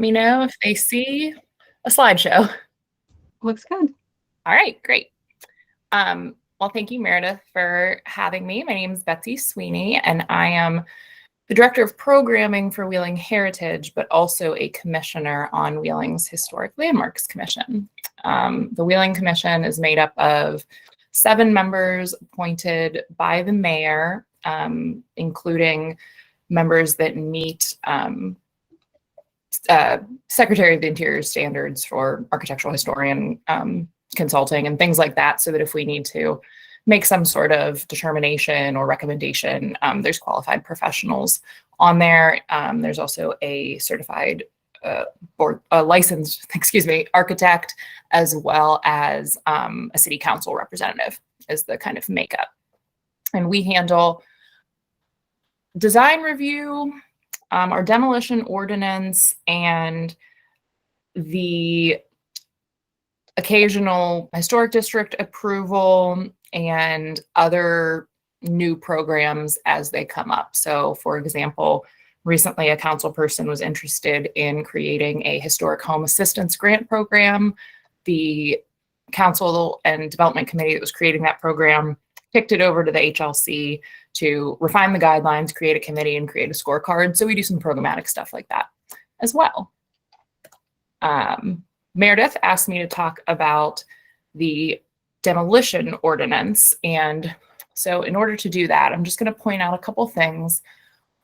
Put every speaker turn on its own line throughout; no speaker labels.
me know if they see a slideshow.
Looks good.
All right, great. Well, thank you, Meredith, for having me. My name is Betsy Sweeney, and I am the Director of Programming for Wheeling Heritage, but also a commissioner on Wheeling's Historic Landmarks Commission. The Wheeling Commission is made up of 7 members appointed by the mayor, including members that meet Secretary of the Interior standards for architectural historian consulting and things like that, so that if we need to make some sort of determination or recommendation, there's qualified professionals on there. There's also a certified licensed, architect, as well as a city council representative is the kind of makeup. And we handle design review, our demolition ordinance, and the occasional historic district approval and other new programs as they come up. So, for example, recently a council person was interested in creating a historic home assistance grant program. The council and development committee that was creating that program kicked it over to the HLC to refine the guidelines, create a committee, and create a scorecard. So we do some programmatic stuff like that as well. Meredith asked me to talk about the demolition ordinance. And so in order to do that, I'm just going to point out a couple things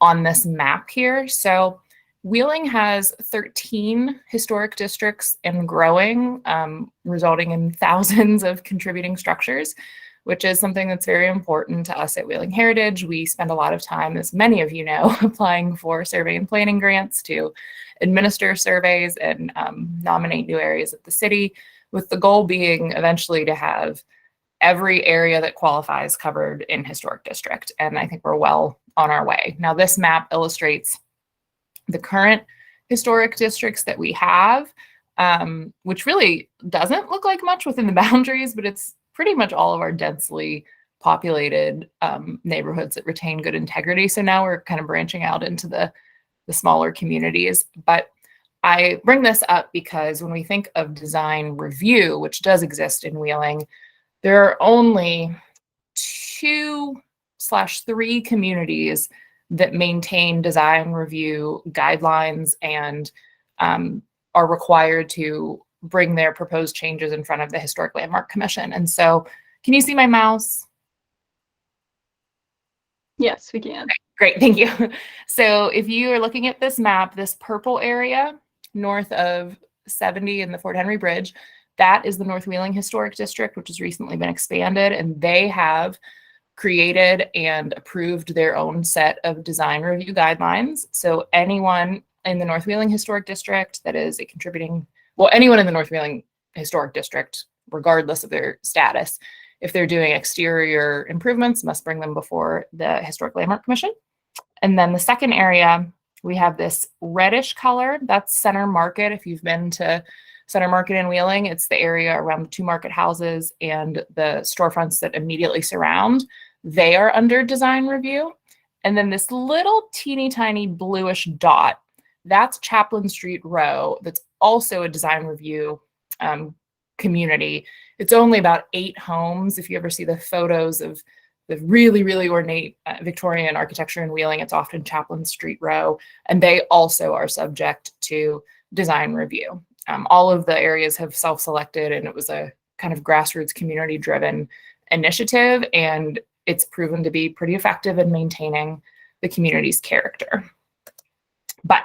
on this map here. So Wheeling has 13 historic districts and growing, resulting in thousands of contributing structures, which is something that's very important to us at Wheeling Heritage. We spend a lot of time, as many of you know, applying for survey and planning grants to administer surveys and nominate new areas of the city, with the goal being eventually to have every area that qualifies covered in historic district. And I think we're well on our way. Now, this map illustrates the current historic districts that we have, which really doesn't look like much within the boundaries, but it's pretty much all of our densely populated neighborhoods that retain good integrity. So now we're kind of branching out into the smaller communities. But I bring this up because when we think of design review, which does exist in Wheeling, there are only 2/3 communities that maintain design review guidelines and are required to bring their proposed changes in front of the Historic Landmark Commission. And so, can you see my mouse?
Yes, we can.
Great, thank you. So if you are looking at this map, this purple area north of 70 and the Fort Henry Bridge, that is the North Wheeling Historic District, which has recently been expanded, and they have created and approved their own set of design review guidelines. So anyone in the North Wheeling Historic District that is a contributing, well, anyone in the North Wheeling Historic District, regardless of their status, if they're doing exterior improvements, must bring them before the Historic Landmark Commission. And then the second area, we have this reddish color. That's Center Market. If you've been to Center Market in Wheeling, it's the area around the 2 market houses and the storefronts that immediately surround. They are under design review. And then this little teeny tiny bluish dot, that's Chaplain Street Row. That's also a design review community. It's only about 8 homes. If you ever see the photos of the really, really ornate Victorian architecture in Wheeling, it's often Chaplain Street Row, and they also are subject to design review. All of the areas have self-selected, and it was a kind of grassroots community-driven initiative, and it's proven to be pretty effective in maintaining the community's character. But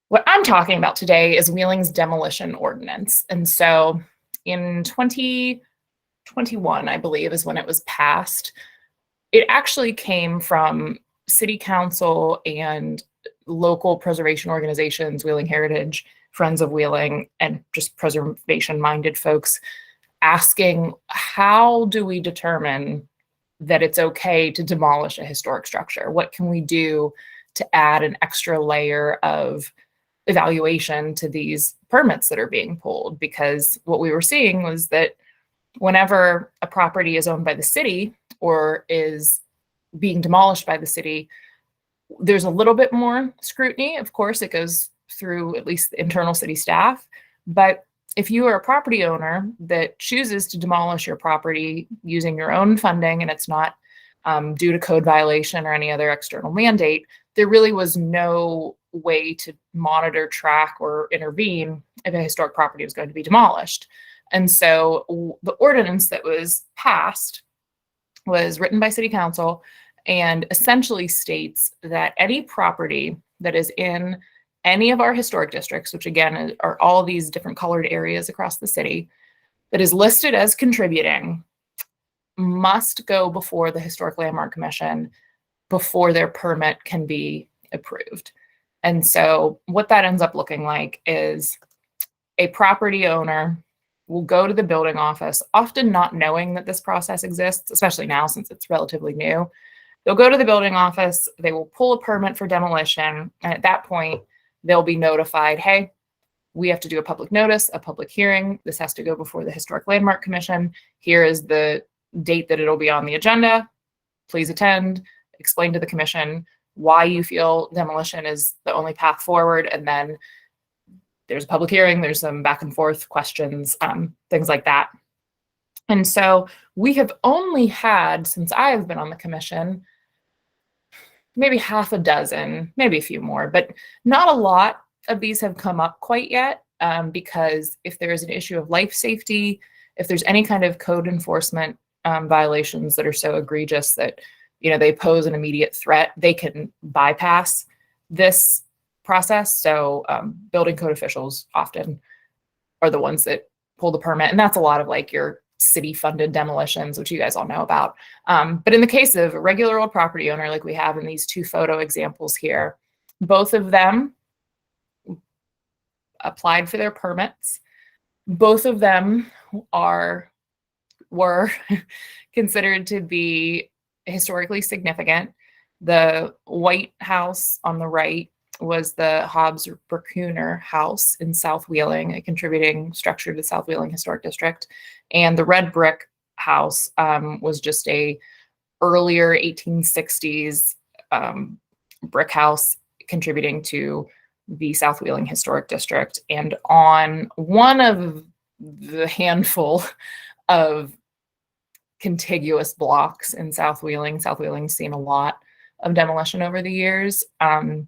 what I'm talking about today is Wheeling's demolition ordinance. And so in 2021, I believe, is when it was passed. It actually came from city council and local preservation organizations, Wheeling Heritage, Friends of Wheeling, and just preservation-minded folks asking, how do we determine that it's okay to demolish a historic structure? What can we do to add an extra layer of evaluation to these permits that are being pulled? Because what we were seeing was that whenever a property is owned by the city or is being demolished by the city, there's a little bit more scrutiny. Of course, it goes through at least the internal city staff. But if you are a property owner that chooses to demolish your property using your own funding and it's not due to code violation or any other external mandate, there really was no way to monitor, track, or intervene if a historic property was going to be demolished. And so the ordinance that was passed was written by City Council and essentially states that any property that is in any of our historic districts, which again are all these different colored areas across the city, that is listed as contributing must go before the Historic Landmark Commission before their permit can be approved. And so what that ends up looking like is a property owner will go to the building office, often not knowing that this process exists, especially now since it's relatively new. They'll go to the building office, they will pull a permit for demolition, and at that point, they'll be notified, hey, we have to do a public notice, a public hearing. This has to go before the Historic Landmark Commission. Here is the date that it'll be on the agenda. Please attend, explain to the commission why you feel demolition is the only path forward, and then there's a public hearing, there's some back and forth questions, things like that. And so we have only had, since I have been on the commission, maybe half a dozen, maybe a few more, but not a lot of these have come up quite yet, because if there is an issue of life safety, if there's any kind of code enforcement violations that are so egregious that they pose an immediate threat, they can bypass this process. So building code officials often are the ones that pull the permit, and that's a lot of like your city funded demolitions, which you guys all know about. But in the case of a regular old property owner, like we have in these two photo examples here, both of them applied for their permits. Both of them were considered to be historically significant. The white house on the right was the Hobbs-Bruckner House in South Wheeling, a contributing structure to the South Wheeling Historic District. And the red brick house was just a earlier 1860s brick house contributing to the South Wheeling Historic District. And on one of the handful of contiguous blocks in South Wheeling's seen a lot of demolition over the years. And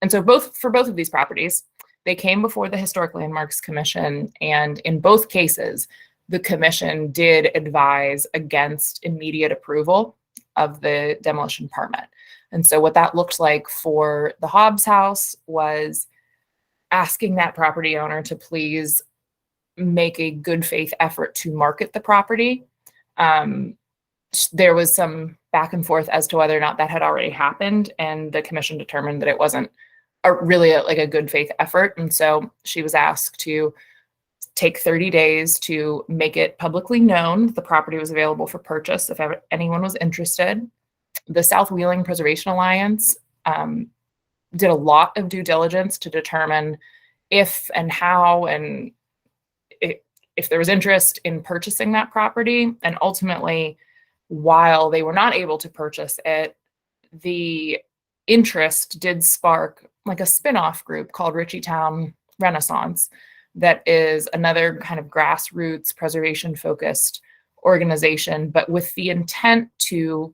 so for both of these properties, they came before the Historic Landmarks Commission, and in both cases, the commission did advise against immediate approval of the demolition permit. And so what that looked like for the Hobbs house was asking that property owner to please make a good faith effort to market the property. There was some back and forth as to whether or not that had already happened, and the commission determined that it wasn't really a good faith effort. And so she was asked to take 30 days to make it publicly known that the property was available for purchase if anyone was interested. The South Wheeling Preservation Alliance did a lot of due diligence to determine if and how and if there was interest in purchasing that property. And ultimately, while they were not able to purchase it, the interest did spark like a spin-off group called Ritchietown Renaissance that is another kind of grassroots preservation-focused organization, but with the intent to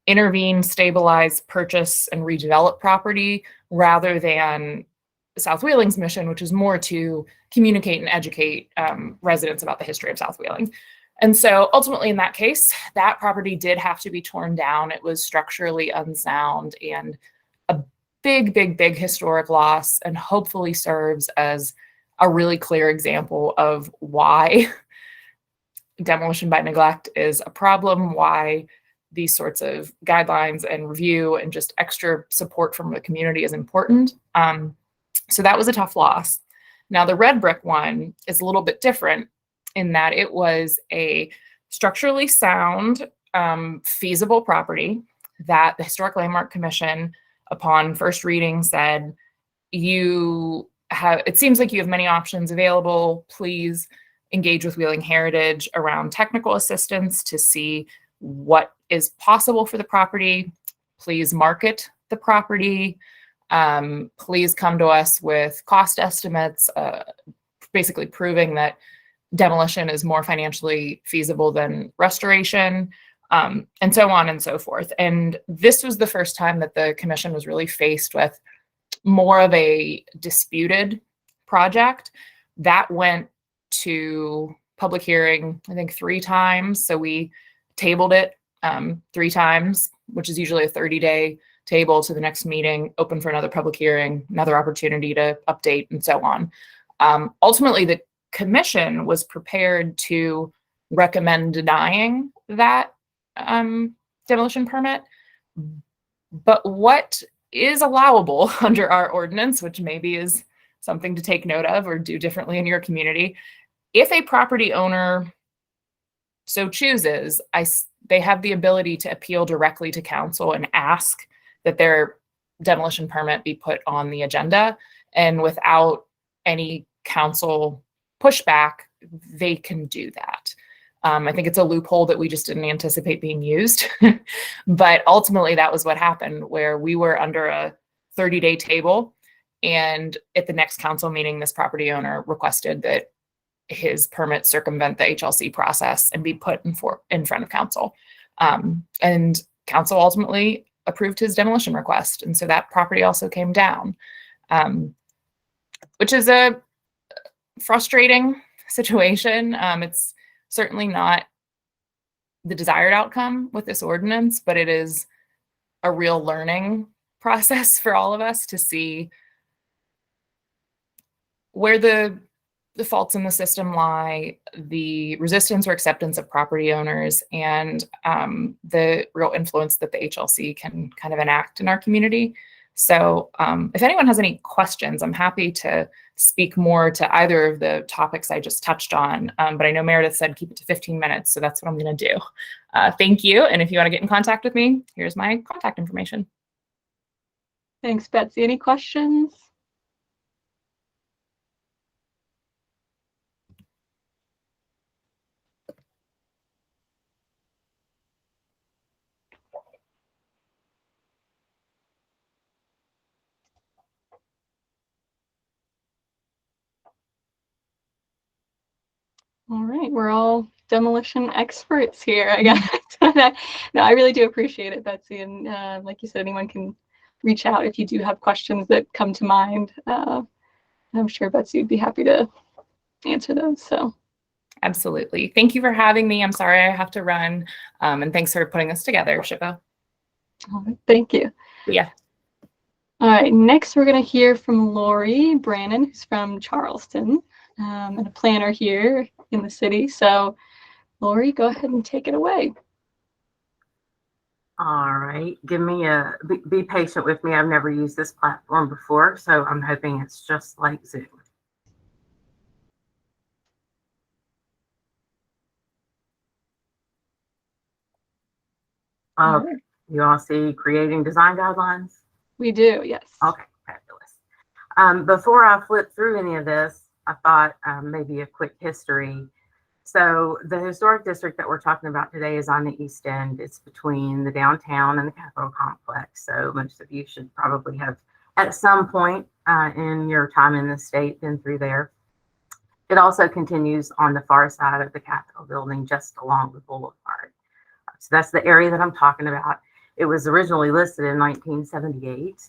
intervene, stabilize, purchase, and redevelop property rather than South Wheeling's mission, which is more to communicate and educate residents about the history of South Wheeling. And so ultimately in that case, that property did have to be torn down. It was structurally unsound and a big, big, big historic loss, and hopefully serves as a really clear example of why demolition by neglect is a problem, why these sorts of guidelines and review and just extra support from the community is important. So that was a tough loss. Now the red brick one is a little bit different in that it was a structurally sound, feasible property that the Historic Landmark Commission, upon first reading, said, it seems like you have many options available. Please engage with Wheeling Heritage around technical assistance to see what is possible for the property. Please market the property. Please come to us with cost estimates, basically proving that demolition is more financially feasible than restoration, and so on and so forth. And this was the first time that the commission was really faced with more of a disputed project. That went to public hearing, I think 3 times. So we tabled it 3 times, which is usually a 30-day table to the next meeting, open for another public hearing, another opportunity to update, and so on. Ultimately, the commission was prepared to recommend denying that demolition permit. But what is allowable under our ordinance, which maybe is something to take note of or do differently in your community, if a property owner so chooses, they have the ability to appeal directly to council and ask that their demolition permit be put on the agenda. And without any council pushback, they can do that. I think it's a loophole that we just didn't anticipate being used. But ultimately, that was what happened, where we were under a 30-day table. And at the next council meeting, this property owner requested that his permit circumvent the HLC process and be put in front of council. And council ultimately approved his demolition request. And so that property also came down, which is a frustrating situation. It's certainly not the desired outcome with this ordinance, but it is a real learning process for all of us to see where the faults in the system lie, the resistance or acceptance of property owners, and the real influence that the HLC can kind of enact in our community. So if anyone has any questions, I'm happy to speak more to either of the topics I just touched on. But I know Meredith said keep it to 15 minutes, so that's what I'm going to do. Thank you. And if you want to get in contact with me, here's my contact information.
Thanks, Betsy. Any questions? All right, we're all demolition experts here, I guess. No, I really do appreciate it, Betsy. And like you said, anyone can reach out if you do have questions that come to mind. I'm sure Betsy would be happy to answer those. So,
absolutely. Thank you for having me. I'm sorry I have to run. And thanks for putting this together, Shiva.
Thank you.
Yeah.
All right, next we're going to hear from Lori Brannon, who's from Charleston, and a planner here in the city. So, Lori, go ahead and take it away.
All right, be patient with me. I've never used this platform before, so I'm hoping it's just like Zoom. You all see creating design guidelines?
We do, yes.
Okay, fabulous. Before I flip through any of this, I thought maybe a quick history. So the historic district that we're talking about today is on the east end. It's between the downtown and the Capitol complex. So most of you should probably have at some point in your time in the state been through there. It also continues on the far side of the Capitol building, just along the boulevard. So that's the area that I'm talking about. It was originally listed in 1978.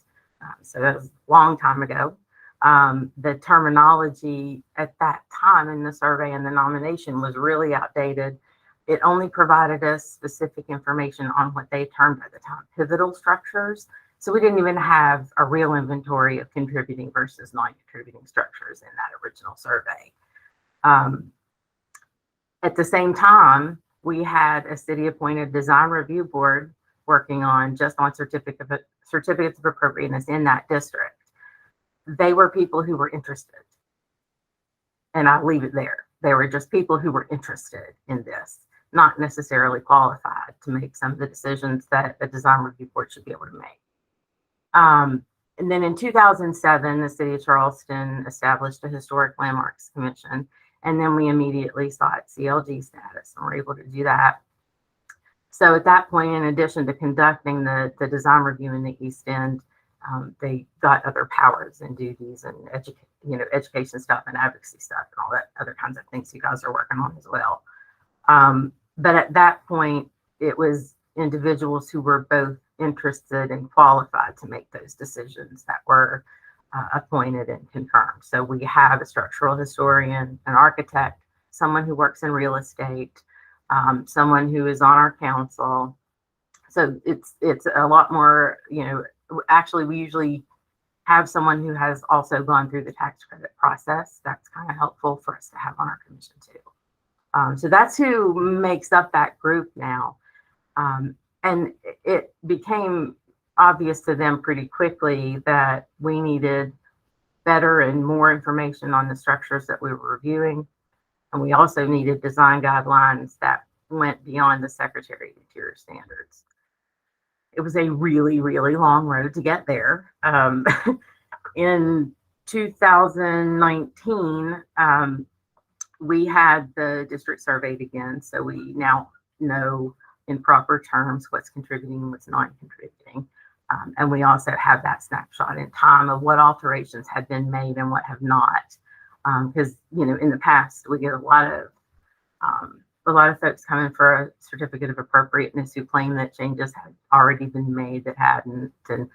So that was a long time ago. The terminology at that time in the survey and the nomination was really outdated. It only provided us specific information on what they termed at the time pivotal structures. So we didn't even have a real inventory of contributing versus non-contributing structures in that original survey. At the same time, we had a city-appointed design review board working on certificates of appropriateness in that district. They were people who were interested. And I'll leave it there. They were just people who were interested in this, not necessarily qualified to make some of the decisions that a design review board should be able to make. And then in 2007, the city of Charleston established a historic landmarks commission. And then we immediately sought CLG status and were able to do that. So at that point, in addition to conducting the design review in the East End, They got other powers and duties and education stuff and advocacy stuff and all that other kinds of things you guys are working on as well. But at that point, it was individuals who were both interested and qualified to make those decisions that were appointed and confirmed. So we have a structural historian, an architect, someone who works in real estate, someone who is on our council. So it's a lot more, actually we usually have someone who has also gone through the tax credit process. That's kind of helpful for us to have on our commission too. So that's who makes up that group now. And it became obvious to them pretty quickly that we needed better and more information on the structures that we were reviewing. And we also needed design guidelines that went beyond the Secretary of Interior standards. It was a really, really long road to get there. In 2019, we had the district surveyed again. So we now know in proper terms what's contributing and what's not contributing. And we also have that snapshot in time of what alterations have been made and what have not. Because, in the past, we get a lot of folks coming for a certificate of appropriateness who claim that changes had already been made that hadn't, and,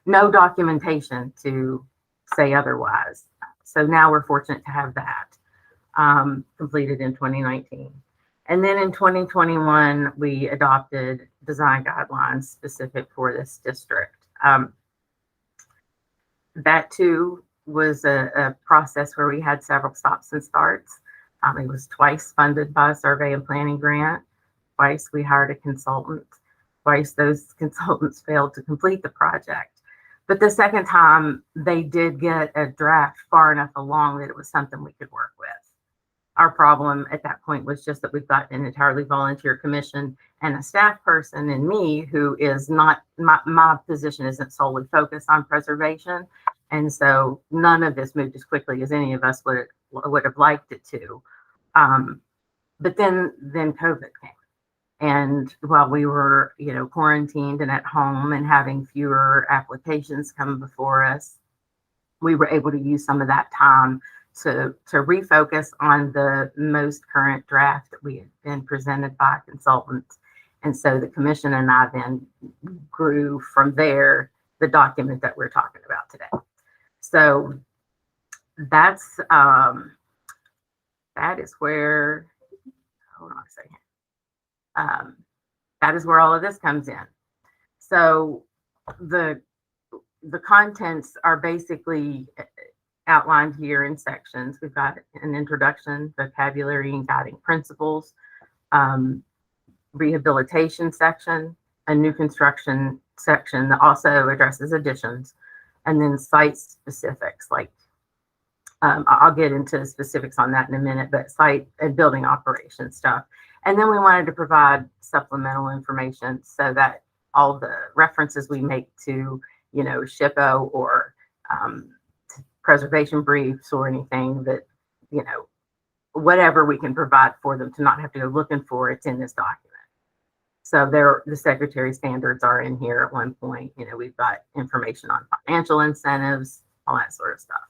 no documentation to say otherwise. So now we're fortunate to have that completed in 2019. And then in 2021, we adopted design guidelines specific for this district. That too was a process where we had several stops and starts. It was twice funded by a survey and planning grant. Twice we hired a consultant. Twice those consultants failed to complete the project. But the second time, they did get a draft far enough along that it was something we could work with. Our problem at that point was just that we've got an entirely volunteer commission and a staff person and me who is not, my position isn't solely focused on preservation. And so none of this moved as quickly as any of us would have liked it to. But then COVID came. And while we were, quarantined and at home and having fewer applications come before us, we were able to use some of that time to refocus on the most current draft that we had been presented by consultants. And so the commission and I then grew from there the document that we're talking about today. So that is where, hold on a second. That is where all of this comes in. So the contents are basically outlined here in sections. We've got an introduction, vocabulary and guiding principles, rehabilitation section, a new construction section that also addresses additions, and then site specifics. Like I'll get into specifics on that in a minute, but site and building operation stuff. And then we wanted to provide supplemental information so that all the references we make to, SHPO or preservation briefs or anything that, whatever we can provide for them to not have to go looking for, it's in this document. So the secretary standards are in here at one point. We've got information on financial incentives, all that sort of stuff.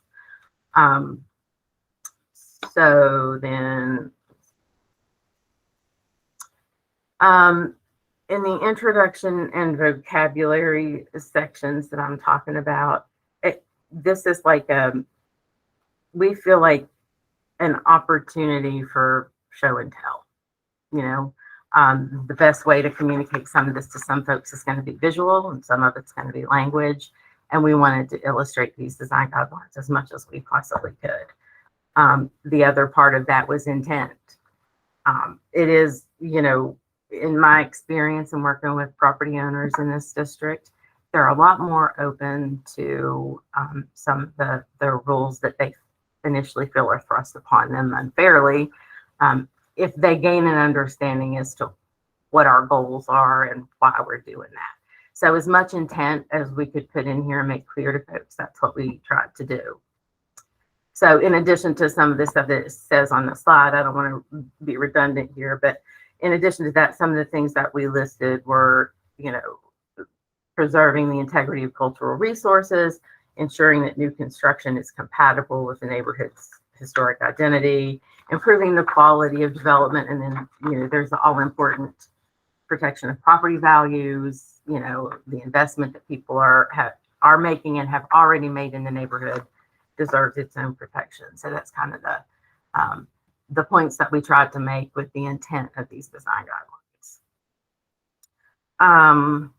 So then, in the introduction and vocabulary sections that I'm talking about, this is like we feel like an opportunity for show and tell. The best way to communicate some of this to some folks is going to be visual and some of it's going to be language. And we wanted to illustrate these design guidelines as much as we possibly could. The other part of that was intent. It is, in my experience in working with property owners in this district, they're a lot more open to some of the rules that they initially feel are thrust upon them unfairly, if they gain an understanding as to what our goals are and why we're doing that. So as much intent as we could put in here and make clear to folks, that's what we tried to do. So in addition to some of the stuff that it says on the slide, I don't want to be redundant here, but in addition to that, some of the things that we listed were, preserving the integrity of cultural resources, ensuring that new construction is compatible with the neighborhood's historic identity, improving the quality of development, and then, there's the all-important protection of property values, the investment that people are making and have already made in the neighborhood deserves its own protection. So that's kind of the points that we tried to make with the intent of these design guidelines.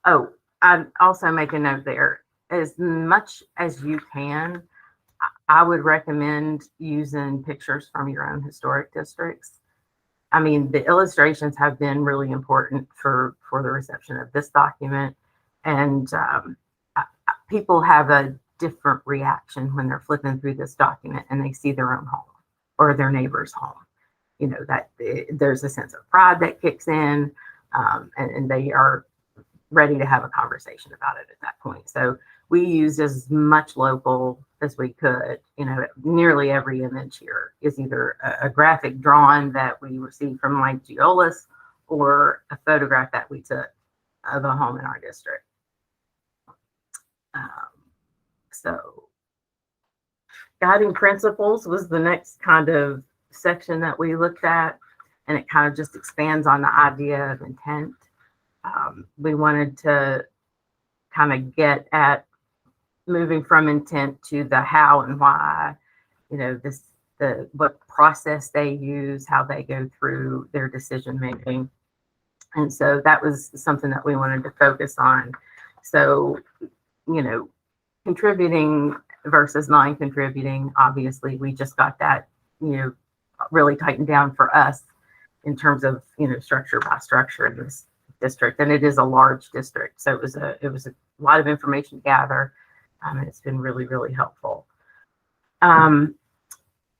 Oh, I'd also make a note there. As much as you can, I would recommend using pictures from your own historic districts. I mean, the illustrations have been really important for the reception of this document, and people have a different reaction when they're flipping through this document and they see their own home or their neighbor's home. That there's a sense of pride that kicks in, and they are ready to have a conversation about it at that point. So we used as much local as we could. Nearly every image here is either a graphic drawing that we received from Mike Giolis or a photograph that we took of a home in our district. So guiding principles was the next kind of section that we looked at, and it kind of just expands on the idea of intent. We wanted to kind of get at moving from intent to the how and why, what process they use, how they go through their decision making. And so that was something that we wanted to focus on. So, contributing versus non-contributing, obviously we just got that, really tightened down for us in terms of, structure by structure in this district. And it is a large district. So it was a lot of information to gather. And it's been really, really helpful.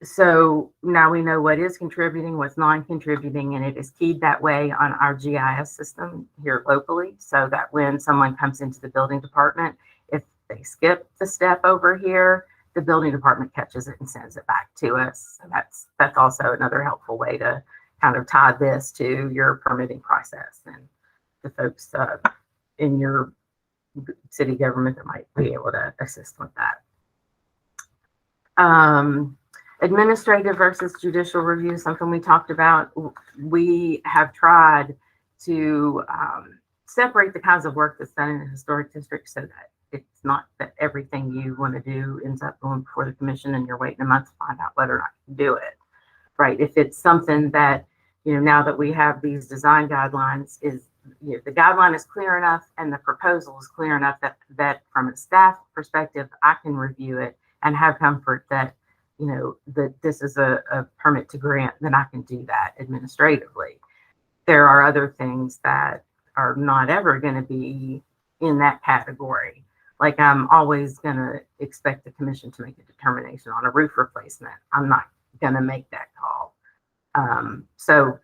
So now we know what is contributing, what's non-contributing, and it is keyed that way on our GIS system here locally, so that when someone comes into the building department, if they skip the step over here, the building department catches it and sends it back to us. So that's also another helpful way to kind of tie this to your permitting process and the folks in your city government that might be able to assist with that. Administrative versus judicial review, something we talked about. We have tried to separate the kinds of work that's done in a historic district so that it's not that everything you want to do ends up going before the commission and you're waiting a month to find out whether or not you can do it, right? If it's something that, now that we have these design guidelines, the guideline is clear enough and the proposal is clear enough that from a staff perspective, I can review it and have comfort that, that this is a permit to grant, then I can do that administratively. There are other things that are not ever going to be in that category. Like I'm always going to expect the commission to make a determination on a roof replacement. I'm not going to make that call. So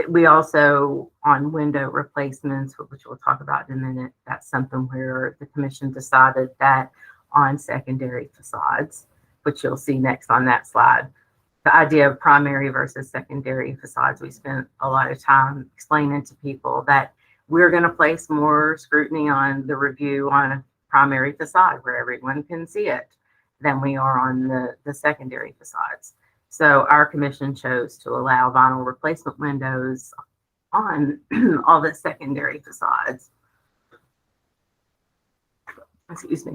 we also, on window replacements, which we'll talk about in a minute, that's something where the commission decided that on secondary facades, which you'll see next on that slide, the idea of primary versus secondary facades, we spent a lot of time explaining to people that we're going to place more scrutiny on the review on a primary facade where everyone can see it than we are on the secondary facades. So our commission chose to allow vinyl replacement windows on all the secondary facades. Excuse me.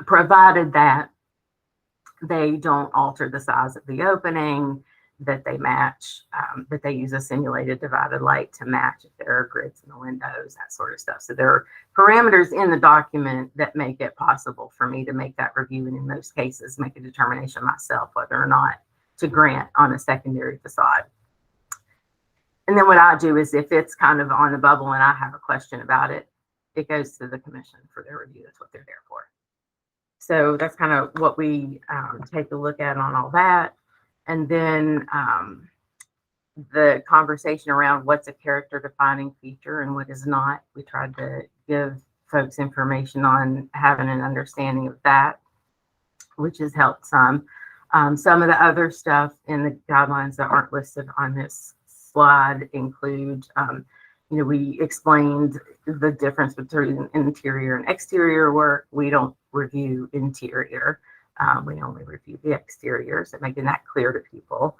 Provided that they don't alter the size of the opening, that they match, that they use a simulated divided light to match if there are grids in the windows, that sort of stuff. So there are parameters in the document that make it possible for me to make that review, and in most cases make a determination myself whether or not to grant on a secondary facade. And then what I do is if it's kind of on the bubble and I have a question about it, it goes to the commission for their review. That's what they're there for. So that's kind of what we take a look at on all that. And then the conversation around what's a character defining feature and what is not. We tried to give folks information on having an understanding of that, which has helped some. Some of the other stuff in the guidelines that aren't listed on this slide include, we explained the difference between interior and exterior work. We don't review interior. We only review the exterior, so making that clear to people.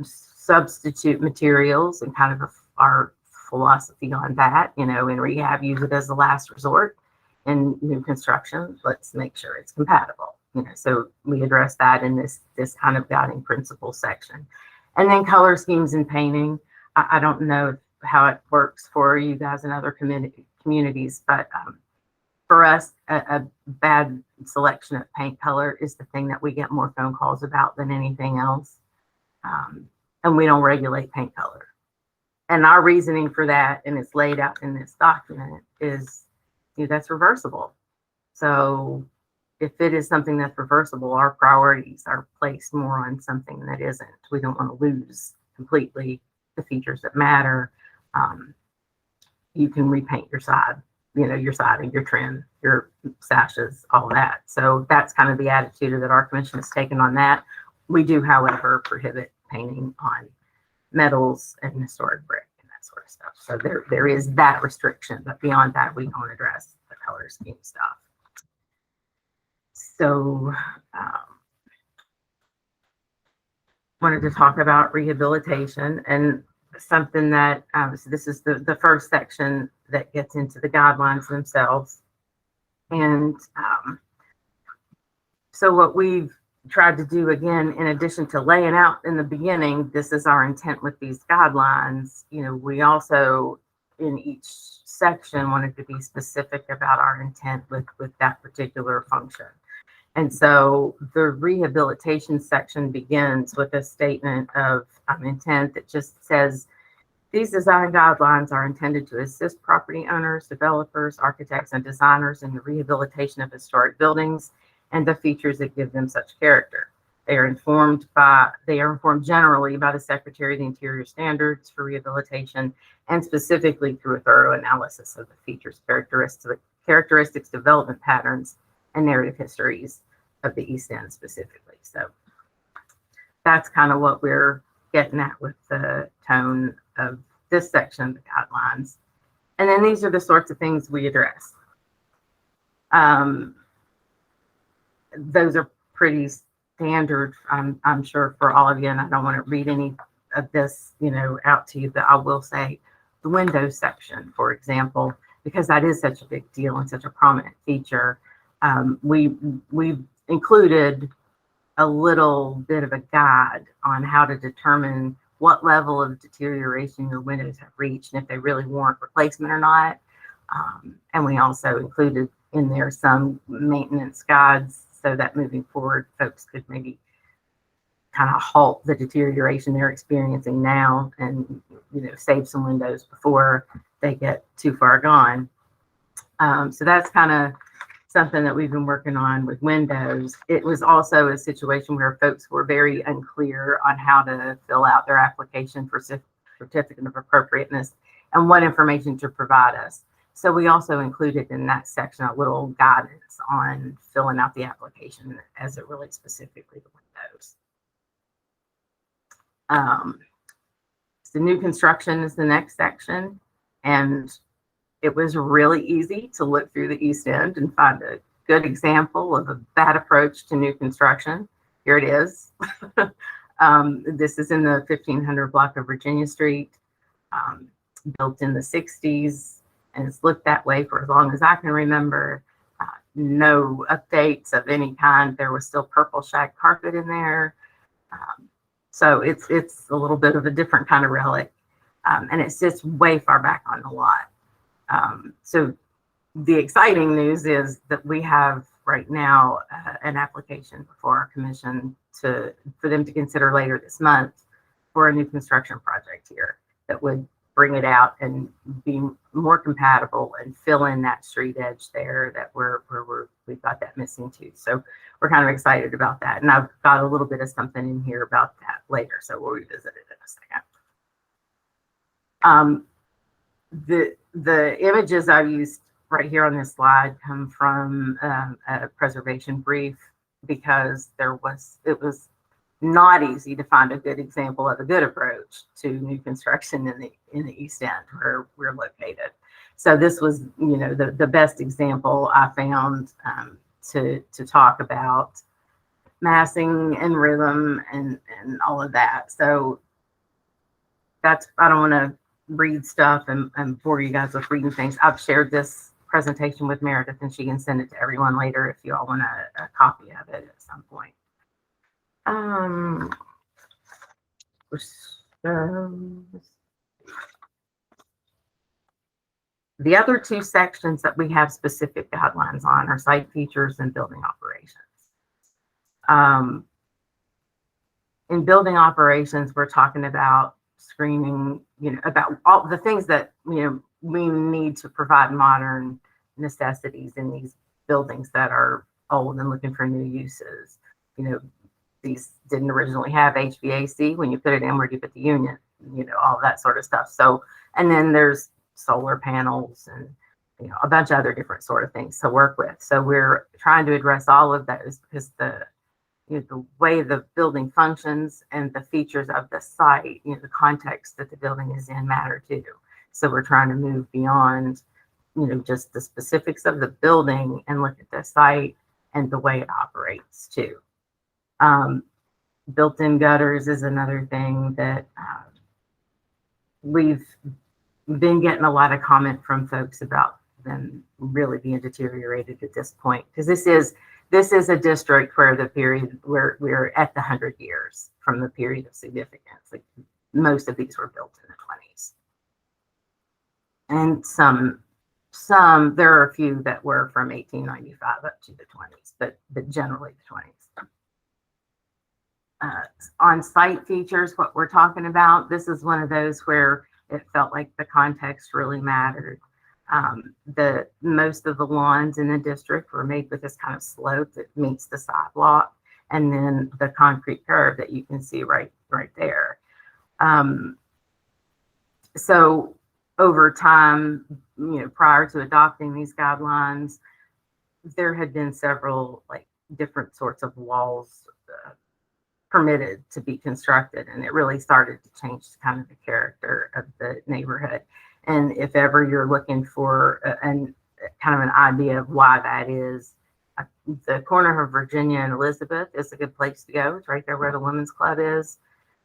Substitute materials and kind of our philosophy on that. In rehab, use it as a last resort. In new construction, let's make sure it's compatible. So we address that in this kind of guiding principle section. And then color schemes and painting. I don't know how it works for you guys in other communities, but for us, a bad selection of paint color is the thing that we get more phone calls about than anything else. And we don't regulate paint color. And our reasoning for that, and it's laid out in this document, is that's reversible. So if it is something that's reversible, our priorities are placed more on something that isn't. We don't want to lose completely the features that matter. You can repaint your side, your siding, your trim, your sashes, all that. So that's kind of the attitude that our commission has taken on that. We do, however, prohibit painting on metals and historic brick and that sort of stuff. So there is that restriction, but beyond that, we don't address the color scheme stuff. So wanted to talk about rehabilitation and something that so this is the first section that gets into the guidelines themselves. And so what we've tried to do, again, in addition to laying out in the beginning, this is our intent with these guidelines, we also in each section wanted to be specific about our intent with that particular function. And so the rehabilitation section begins with a statement of intent that just says, these design guidelines are intended to assist property owners, developers, architects, and designers in the rehabilitation of historic buildings and the features that give them such character. They are informed generally by the Secretary of the Interior standards for rehabilitation, and specifically through a thorough analysis of the features, characteristics, development patterns, and narrative histories of the East End specifically. So that's kind of what we're getting at with the tone of this section of the guidelines. And then these are the sorts of things we address. Those are pretty standard, I'm sure, for all of you, and I don't want to read any of this, out to you, but I will say the windows section, for example, because that is such a big deal and such a prominent feature. We've included a little bit of a guide on how to determine what level of deterioration your windows have reached and if they really warrant replacement or not. And we also included in there some maintenance guides so that moving forward, folks could maybe kind of halt the deterioration they're experiencing now and, save some windows before they get too far gone. So that's kind of something that we've been working on with windows. It was also a situation where folks were very unclear on how to fill out their application for certificate of appropriateness and what information to provide us. So we also included in that section a little guidance on filling out the application as it relates specifically to windows. So new construction is the next section, and it was really easy to look through the East End and find a good example of a bad approach to new construction. Here it is. This is in the 1500 block of Virginia Street, built in the 60s, and it's looked that way for as long as I can remember. No updates of any kind. There was still purple shag carpet in there. So it's a little bit of a different kind of relic, and it sits way far back on the lot. So the exciting news is that we have right now an application before our commission for them to consider later this month for a new construction project here that would bring it out and be more compatible and fill in that street edge there that we've got that missing too. So we're kind of excited about that. And I've got a little bit of something in here about that later. So we'll revisit it in a second. The images I've used right here on this slide come from a preservation brief because it was not easy to find a good example of a good approach to new construction in the East End where we're located. So this was, you know, the best example I found to talk about massing and rhythm and all of that. So that's, I don't want to read stuff and bore you guys with reading things. I've shared this presentation with Meredith and she can send it to everyone later if you all want a copy of it at some point. The other two sections that we have specific guidelines on are site features and building operations. In building operations, we're talking about screening, you know, about all the things that, you know, we need to provide modern necessities in these buildings that are old and looking for new uses. You know, these didn't originally have HVAC. When you put it in, where do you put the unit? You know, all that sort of stuff. So, and then there's solar panels and, you know, a bunch of other different sort of things to work with. So we're trying to address all of those because the, you know, the way the building functions and the features of the site, you know, the context that the building is in matter too. So we're trying to move beyond, you know, just the specifics of the building and look at the site and the way it operates too. Built-in gutters is another thing that we've been getting a lot of comment from folks about them really being deteriorated at this point, because this is a district where the period where we're at the 100 years from the period of significance. Like most of these were built in the 20s, and some there are a few that were from 1895 up to the 20s, but generally the 20s. On site features, what we're talking about, this is one of those where it felt like the context really mattered. Most of the lawns in the district were made with this kind of slope that meets the sidewalk, and then the concrete curve that you can see right there. So over time, you know, prior to adopting these guidelines, there had been several like different sorts of walls permitted to be constructed, and it really started to change kind of the character of the neighborhood. And if ever you're looking for kind of an idea of why that is, the corner of Virginia and Elizabeth is a good place to go. It's right there where the Women's Club is.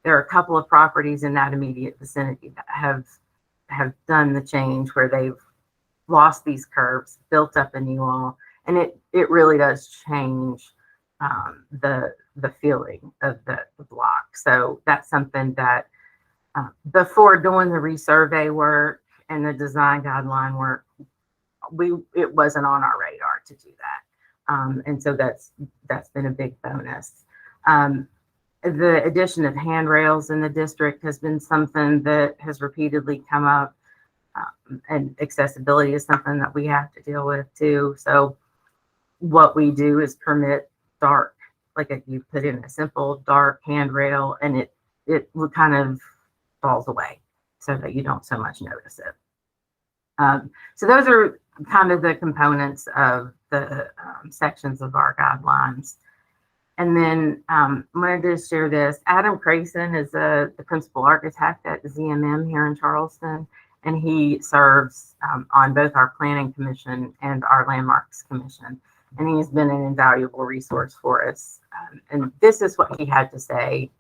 There are a couple of properties in that immediate vicinity that have done the change where they've lost these curves, built up a new wall, and it really does change the feeling of the block. So that's something that before doing the resurvey work and the design guideline work, it wasn't on our radar to do that. And so that's been a big bonus. The addition of handrails in the district has been something that has repeatedly come up, and accessibility is something that we have to deal with too. So what we do is permit dark, like you put in a simple dark handrail and it kind of falls away so that you don't so much notice it. So those are kind of the components of the sections of our guidelines. And then I wanted to share this. Adam Crayson is the principal architect at ZMM here in Charleston, and he serves on both our Planning Commission and our Landmarks Commission. And he's been an invaluable resource for us. And this is what he had to say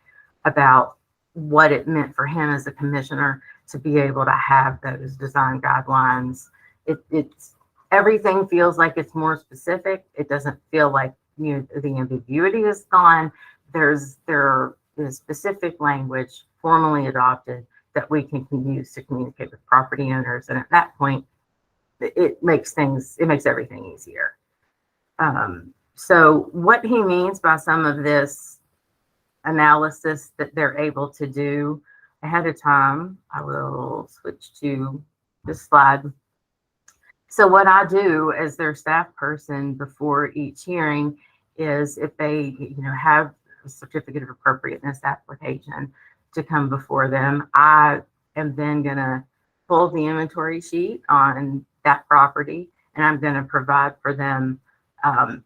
about what it meant for him as a commissioner to be able to have those design guidelines. It's everything feels like it's more specific. It doesn't feel like, you know, the ambiguity is gone. There is specific language formally adopted that we can use to communicate with property owners. And at that point, it makes everything easier. So what he means by some of this analysis that they're able to do ahead of time, I will switch to this slide. So what I do as their staff person before each hearing is, if they, you know, have a certificate of appropriateness application to come before them, I am then going to pull the inventory sheet on that property, and I'm going to provide for them,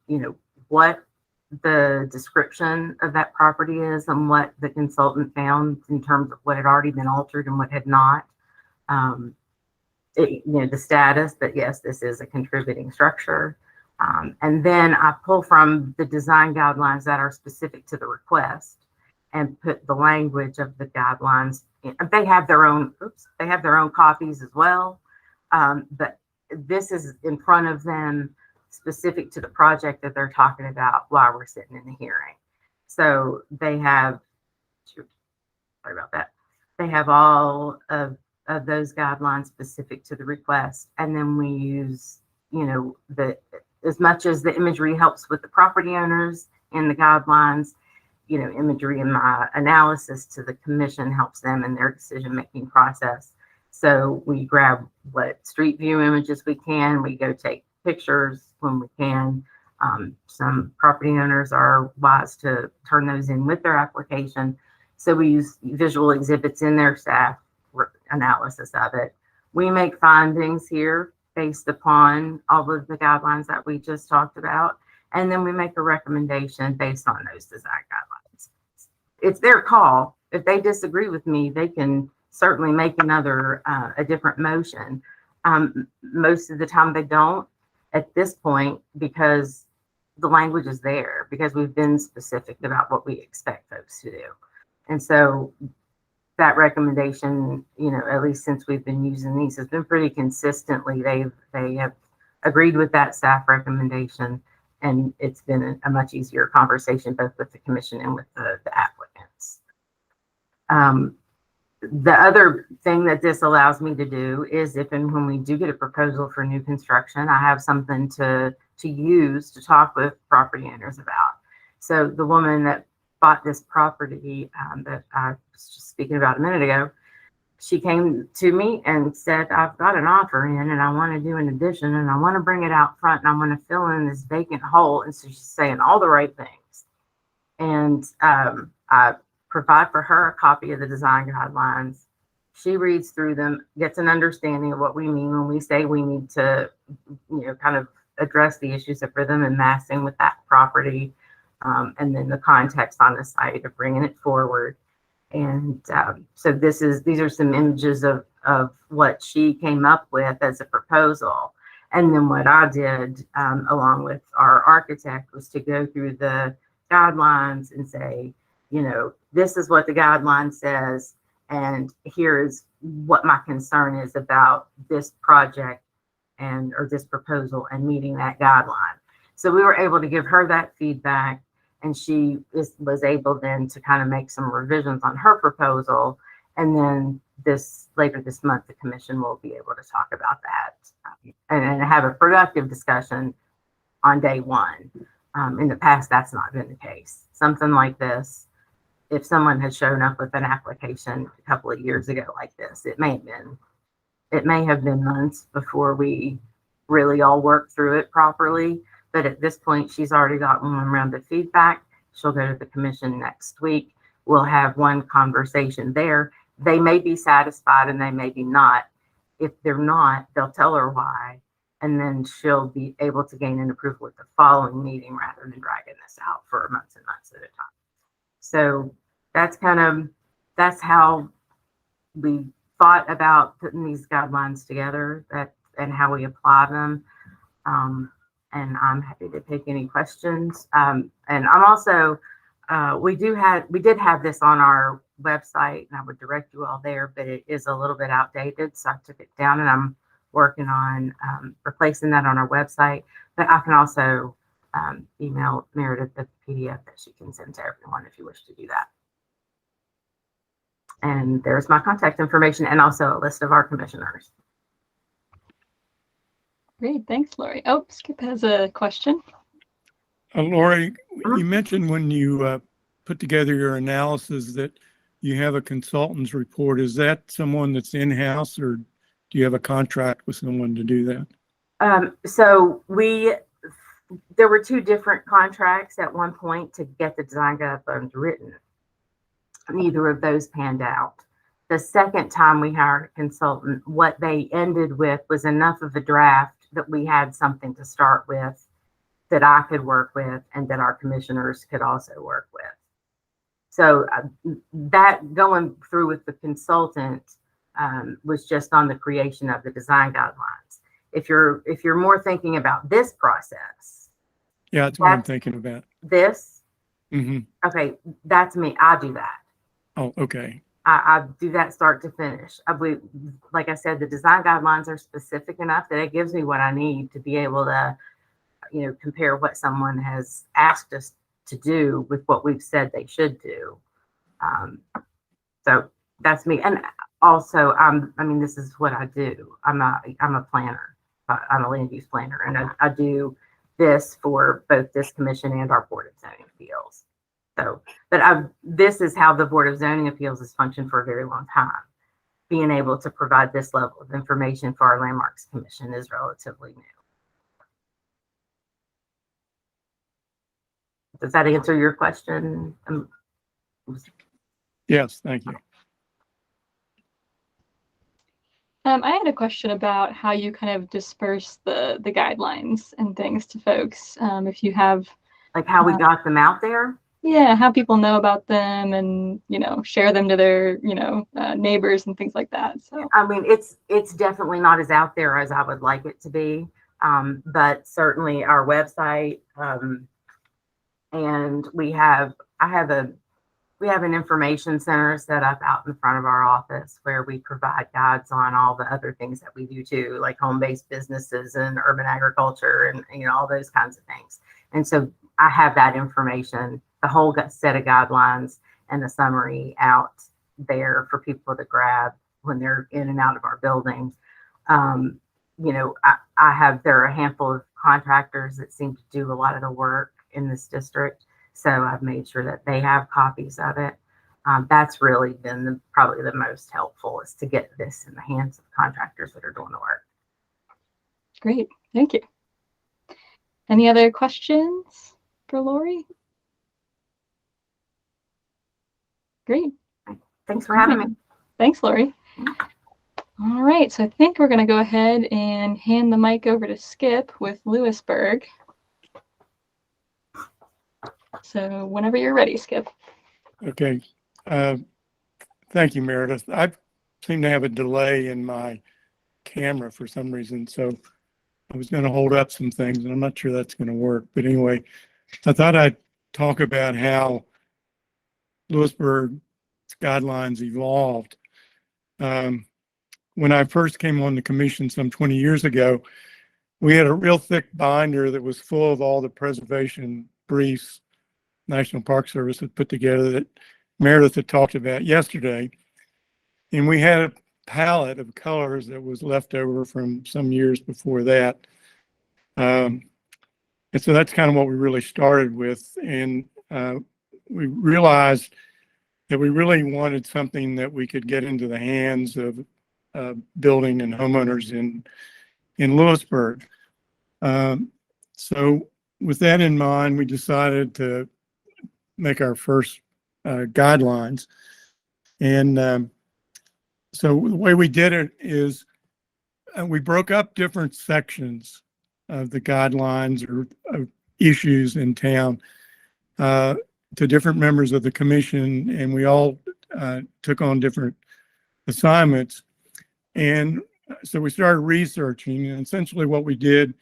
you know, what the description of that property is and what the consultant found in terms of what had already been altered and what had not. The status, but yes, this is a contributing structure. And then I pull from the design guidelines that are specific to the request and put the language of the guidelines. They have their own, they have their own copies as well. But this is in front of them specific to the project that they're talking about while we're sitting in the hearing. So they have, sorry about that. They have all of those guidelines specific to the request. And then we use, as much as the imagery helps with the property owners in the guidelines, imagery in my analysis to the commission helps them in their decision-making process. So we grab what street view images we can, we go take pictures when we can. Some property owners are wise to turn those in with their application. So we use visual exhibits in their staff analysis of it. We make findings here based upon all of the guidelines that we just talked about. And then we make a recommendation based on those design guidelines. It's their call. If they disagree with me, they can certainly make a different motion. Most of the time they don't at this point because the language is there, because we've been specific about what we expect folks to do. And so that recommendation, at least since we've been using these, has been pretty consistently. They have agreed with that staff recommendation, and it's been a much easier conversation both with the commission and with the applicants. The other thing that this allows me to do is if and when we do get a proposal for new construction, I have something to use to talk with property owners about. So the woman that bought this property that I was just speaking about a minute ago, she came to me and said, I've got an offer in and I want to do an addition and I want to bring it out front and I want to fill in this vacant hole. And so she's saying all the right things. And I provide for her a copy of the design guidelines. She reads through them, gets an understanding of what we mean when we say we need to, kind of address the issues of rhythm and massing with that property. And then the context on the site of bringing it forward. And so these are some images of what she came up with as a proposal. And then what I did along with our architect was to go through the guidelines and say, this is what the guideline says, and here is what my concern is about this project or this proposal and meeting that guideline. So we were able to give her that feedback, and she was able then to kind of make some revisions on her proposal. And then later this month, the commission will be able to talk about that and have a productive discussion on day one. In the past, that's not been the case. Something like this, if someone had shown up with an application a couple of years ago like this, it may have been months before we really all worked through it properly. But at this point, she's already got one round of feedback. She'll go to the commission next week. We'll have one conversation there. They may be satisfied and they may be not. If they're not, they'll tell her why. And then she'll be able to gain an approval at the following meeting rather than dragging this out for months and months at a time. So that's how we thought about putting these guidelines together and how we apply them. And I'm happy to take any questions. And I'm also, we did have this on our website, and I would direct you all there, but it is a little bit outdated. So I took it down and I'm working on replacing that on our website. But I can also email Meredith the PDF that she can send to everyone if you wish to do that. And there's my contact information and also a list of our commissioners.
Great, thanks, Lori. Oh, Skip has a question.
Lori, you mentioned when you put together your analysis that you have a consultant's report. Is that someone that's in-house, or do you have a contract with someone to do that?
So there were two different contracts at one point to get the design guidelines written. Neither of those panned out. The second time we hired a consultant, what they ended with was enough of a draft that we had something to start with. that I could work with and that our commissioners could also work with. So that going through with the consultant was just on the creation of the design guidelines. If you're more thinking about this process,
Yeah, that's what I'm thinking about.
this,
Mm-hmm.
okay, that's me. I do that.
Oh, okay.
I do that start to finish. Like I said, the design guidelines are specific enough that it gives me what I need to be able to, compare what someone has asked us to do with what we've said they should do. So that's me. And also, this is what I do. I'm a planner. I'm a land use planner, and I do this for both this commission and our Board of Zoning Appeals. So, but this is how the Board of Zoning Appeals has functioned for a very long time. Being able to provide this level of information for our Landmarks Commission is relatively new. Does that answer your question?
Yes, thank you.
I had a question about how you kind of disperse the guidelines and things to folks. If you have,
like, how we got them out there.
Yeah, how people know about them and, share them to their, neighbors and things like that. So,
It's definitely not as out there as I would like it to be. But certainly our website, and we have an information center set up out in front of our office where we provide guides on all the other things that we do too, like home-based businesses and urban agriculture and, all those kinds of things. And so I have that information, the whole set of guidelines and the summary out there for people to grab when they're in and out of our building. There are a handful of contractors that seem to do a lot of the work in this district. So I've made sure that they have copies of it. That's really been probably the most helpful, is to get this in the hands of contractors that are doing the work.
Great, thank you. Any other questions for Lori? Great.
Thanks for having me.
Thanks, Lori. All right, so I think we're going to go ahead and hand the mic over to Skip with Lewisburg. So whenever you're ready, Skip.
Okay. Thank you, Meredith. I seem to have a delay in my camera for some reason, so I was going to hold up some things, and I'm not sure that's going to work. But anyway, I thought I'd talk about how Lewisburg guidelines evolved. When I first came on the commission some 20 years ago, we had a real thick binder that was full of all the preservation briefs National Park Service had put together that Meredith had talked about yesterday. And we had a palette of colors that was left over from some years before that. And so that's kind of what we really started with. And we realized that we really wanted something that we could get into the hands of building and homeowners in Lewisburg. So with that in mind, we decided to make our first guidelines. And so the way we did it is we broke up different sections of the guidelines or issues in town to different members of the commission, and we all took on different assignments. And so we started researching, and essentially what we did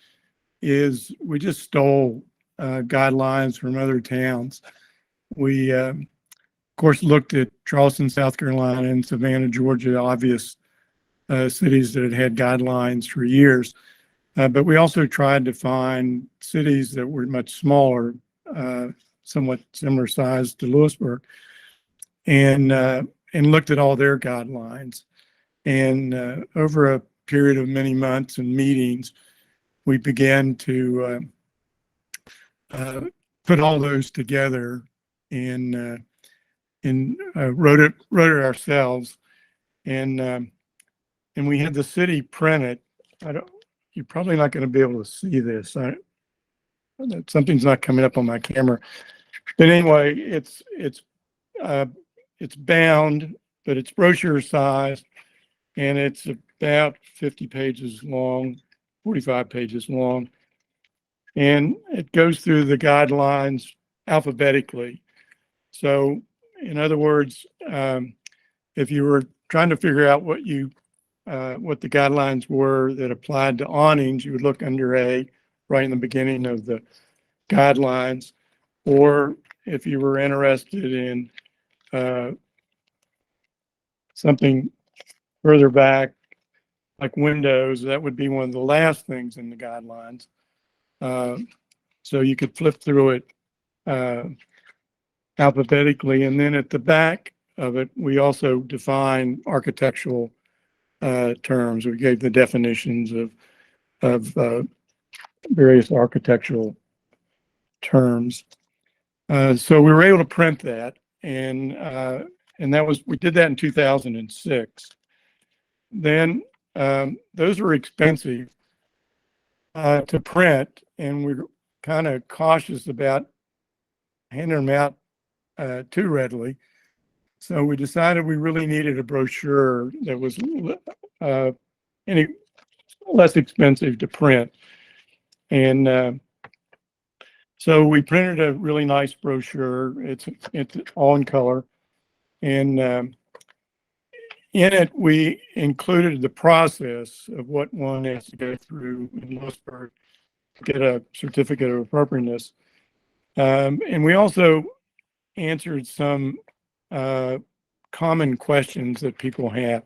is we just stole guidelines from other towns. We, of course, looked at Charleston, South Carolina, and Savannah, Georgia, obvious cities that had had guidelines for years. But we also tried to find cities that were much smaller, somewhat similar size to Lewisburg, and looked at all their guidelines. And over a period of many months and meetings, we began to put all those together and wrote it ourselves. And we had the city print it. You're probably not going to be able to see this. Something's not coming up on my camera. But anyway, it's bound, but it's brochure size, and it's about 50 pages long, 45 pages long. and it goes through the guidelines alphabetically. So in other words, if you were trying to figure out what the guidelines were that applied to awnings, you would look under A right in the beginning of the guidelines. Or if you were interested in something further back, like windows, that would be one of the last things in the guidelines. So you could flip through it alphabetically. And then at the back of it, we also define architectural terms. We gave the definitions of various architectural terms. So we were able to print that, and we did that in 2006. Then those were expensive to print, and we're kind of cautious about handing them out too readily. So we decided we really needed a brochure that was any less expensive to print. And so we printed a really nice brochure. It's all in color. And in it, we included the process of what one has to go through in Lewisburg to get a certificate of appropriateness. And we also answered some common questions that people have.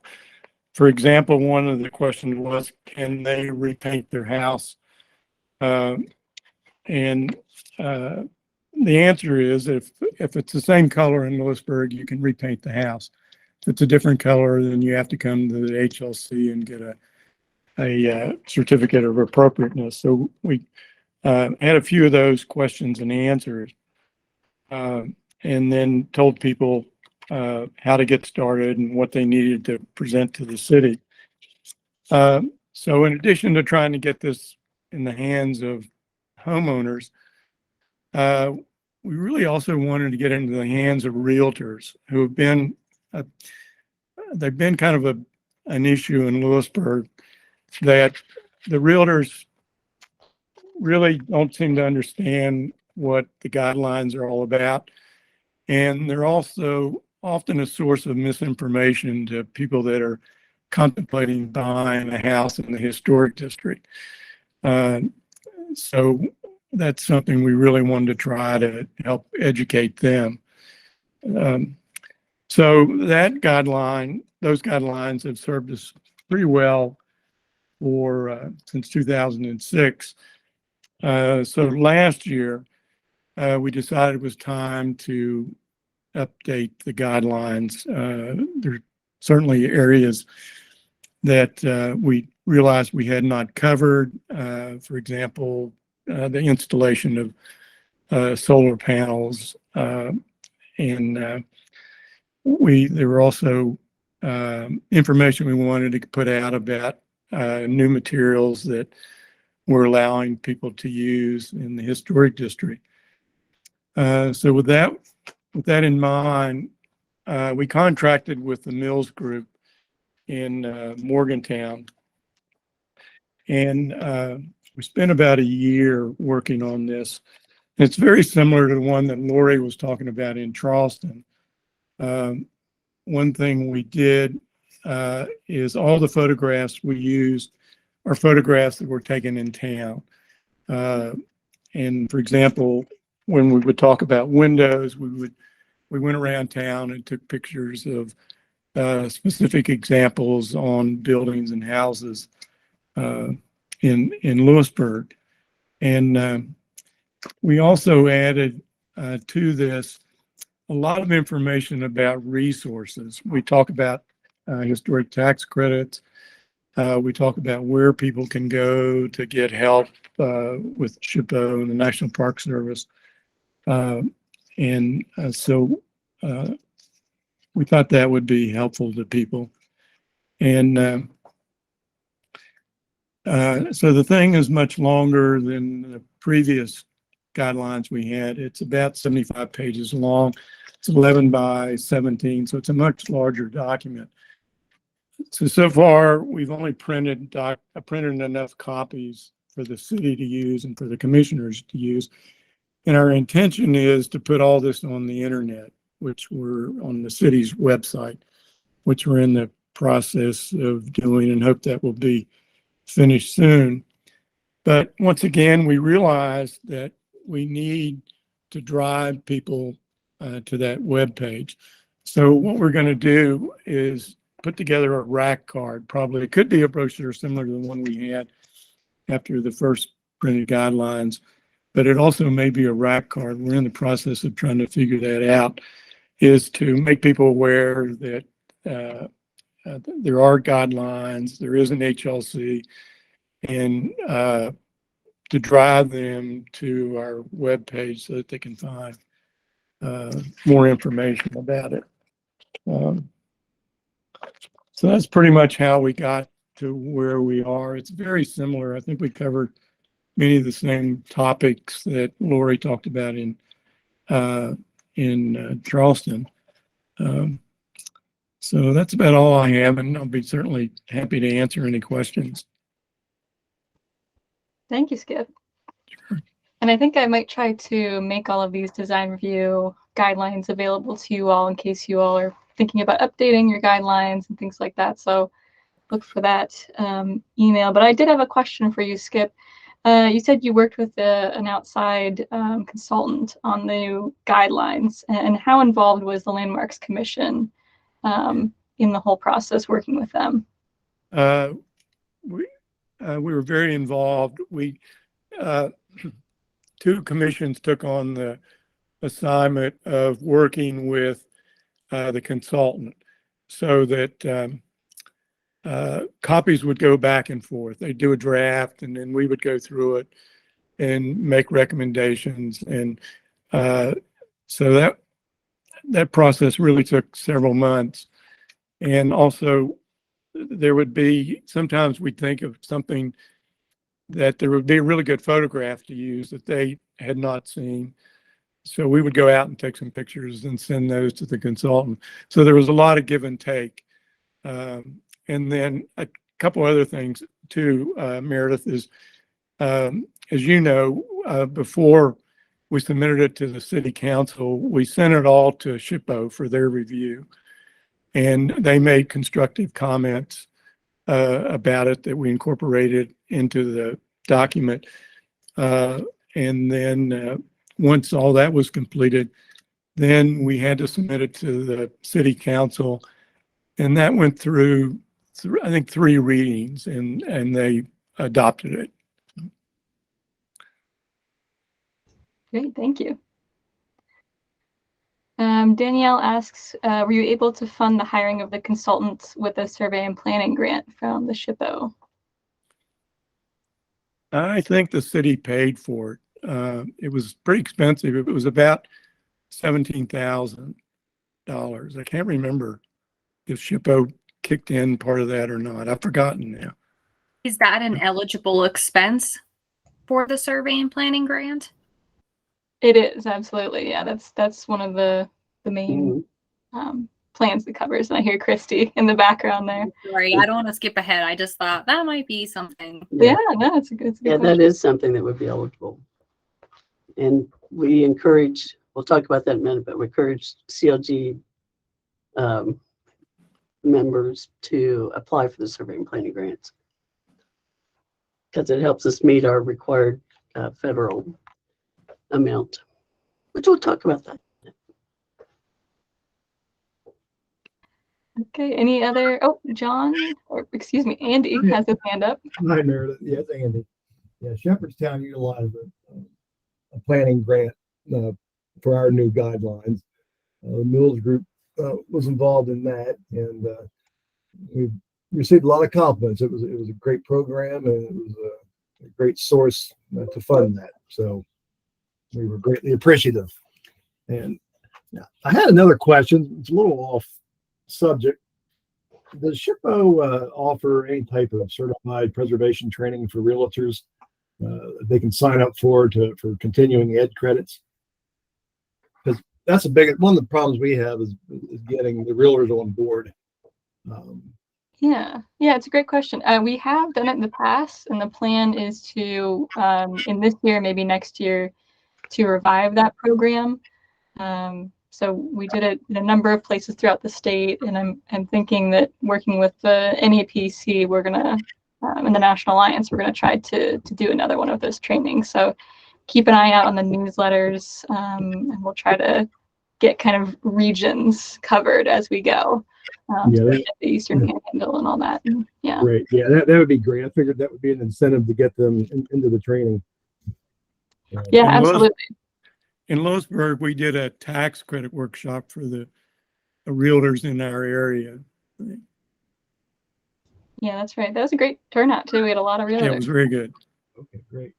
For example, one of the questions was, can they repaint their house? And the answer is, if it's the same color in Lewisburg, you can repaint the house. If it's a different color, then you have to come to the HLC and get a certificate of appropriateness. So we had a few of those questions and answers, and then told people how to get started and what they needed to present to the city. So in addition to trying to get this in the hands of homeowners, we really also wanted to get into the hands of realtors who have been, they've been kind of an issue in Lewisburg, that the realtors really don't seem to understand what the guidelines are all about. And they're also often a source of misinformation to people that are contemplating buying a house in the historic district. So that's something we really wanted to try to help educate them. So those guidelines have served us pretty well for since 2006. So last year, we decided it was time to update the guidelines. There are certainly areas that we realized we had not covered. For example, the installation of solar panels, and there were also information we wanted to put out about new materials that we're allowing people to use in the historic district. So with that in mind, we contracted with the Mills Group in Morgantown, and we spent about a year working on this. It's very similar to the one that Lori was talking about in Charleston. One thing we did is all the photographs we used are photographs that were taken in town. And for example, when we would talk about windows, we went around town and took pictures of specific examples on buildings and houses in Lewisburg. And we also added to this a lot of information about resources. We talk about historic tax credits. We talk about where people can go to get help with SHPO and the National Park Service. So we thought that would be helpful to people. And so the thing is much longer than the previous guidelines we had. It's about 75 pages long. It's 11 by 17, so it's a much larger document. So far, we've only printed enough copies for the city to use and for the commissioners to use. And our intention is to put all this on the internet, which we're on the city's website, which we're in the process of doing, and hope that will be finished soon. But once again, we realize that we need to drive people to that web page. So what we're going to do is put together a rack card. Probably it could be a brochure similar to the one we had after the first printed guidelines, but it also may be a rack card. We're in the process of trying to figure that out, is to make people aware that there are guidelines, there is an HLC, and to drive them to our webpage so that they can find more information about it. So that's pretty much how we got to where we are. It's very similar. I think we covered many of the same topics that Lori talked about in Charleston. So that's about all I have, and I'll be certainly happy to answer any questions.
Thank you, Skip.
Sure.
And I think I might try to make all of these design review guidelines available to you all in case you all are thinking about updating your guidelines and things like that. So look for that email. But I did have a question for you, Skip. You said you worked with an outside consultant on the new guidelines, and how involved was the Landmarks Commission in the whole process working with them?
We were very involved. We two commissions took on the assignment of working with the consultant so that copies would go back and forth. They'd do a draft, and then we would go through it and make recommendations. And so that process really took several months. And also, there would be, sometimes we'd think of something that there would be a really good photograph to use that they had not seen. So we would go out and take some pictures and send those to the consultant. So there was a lot of give and take. And then a couple other things too, Meredith, is, as you know, before we submitted it to the city council, we sent it all to SHPO for their review. And they made constructive comments about it that we incorporated into the document. And then once all that was completed, then we had to submit it to the city council. And that went through, I think, 3 readings, and they adopted it.
Great, thank you. Danielle asks, were you able to fund the hiring of the consultants with a survey and planning grant from the SHPO?
I think the city paid for it. It was pretty expensive. It was about $17,000. I can't remember if SHPO kicked in part of that or not. I've forgotten now.
Is that an eligible expense for the survey and planning grant?
It is, absolutely. Yeah, that's one of the main plans it covers. And I hear Christy in the background there.
Sorry, I don't want to skip ahead. I just thought that might be something.
Yeah, no, it's a good
Yeah,
question.
that is something that would be eligible. And we encourage, we'll talk about that in a minute, but we encourage CLG members to apply for the survey and planning grants because it helps us meet our required federal amount, which we'll talk about that.
Okay, any other? Oh, John, or excuse me, Andy has his hand up.
Hi, Meredith. Yes, Andy. Yeah, Shepherdstown utilized a planning grant for our new guidelines. The Mills Group was involved in that, and we received a lot of compliments. It was a great program, and it was a great source to fund that. So we were greatly appreciative. And I had another question. It's a little off subject. Does SHPO offer any type of certified preservation training for realtors they can sign up for continuing ed credits? Because that's one of the problems we have is getting the realtors on board.
Yeah, it's a great question. We have done it in the past, and the plan is to, in this year, maybe next year, to revive that program. So we did it in a number of places throughout the state, and I'm thinking that working with the NEPC, we're gonna, in the National Alliance, we're gonna try to do another one of those trainings. So keep an eye out on the newsletters, and we'll try to get kind of regions covered as we go.
Yeah,
So the Eastern Panhandle and all that. And, yeah.
Right. Yeah, that would be great. I figured that would be an incentive to get them into the training.
Yeah,
And
absolutely.
In Lewisburg, we did a tax credit workshop for the realtors in our area.
Yeah, that's right. That was a great turnout too. We had a lot of realtors.
Yeah, it was very good.
Okay, great.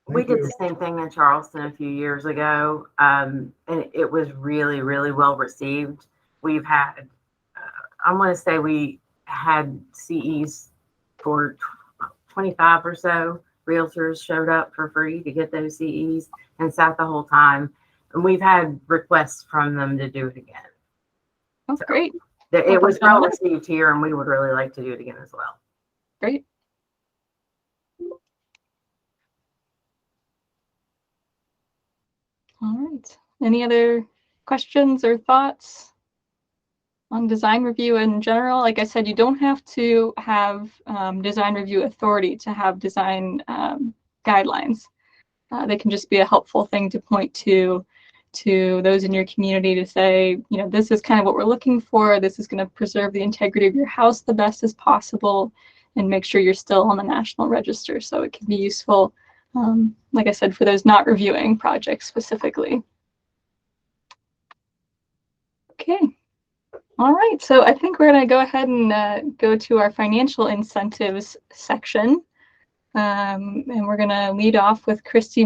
We
Thank
did
you.
the same thing in Charleston a few years ago, and it was really, really well received. We've had, I want to say we had CEs for 25 or so realtors showed up for free to get those CEs and sat the whole time. And we've had requests from them to do it again.
Oh, great.
It was well received here, and we would really like to do it again as well.
Great. All right. Any other questions or thoughts on design review in general? Like I said, you don't have to have design review authority to have design guidelines. They can just be a helpful thing to point to those in your community to say, you know, this is kind of what we're looking for. This is going to preserve the integrity of your house the best as possible and make sure you're still on the National Register. So it can be useful, like I said, for those not reviewing projects specifically. Okay. All right. So I think we're going to go ahead and go to our financial incentives section. And we're going to lead off with Christy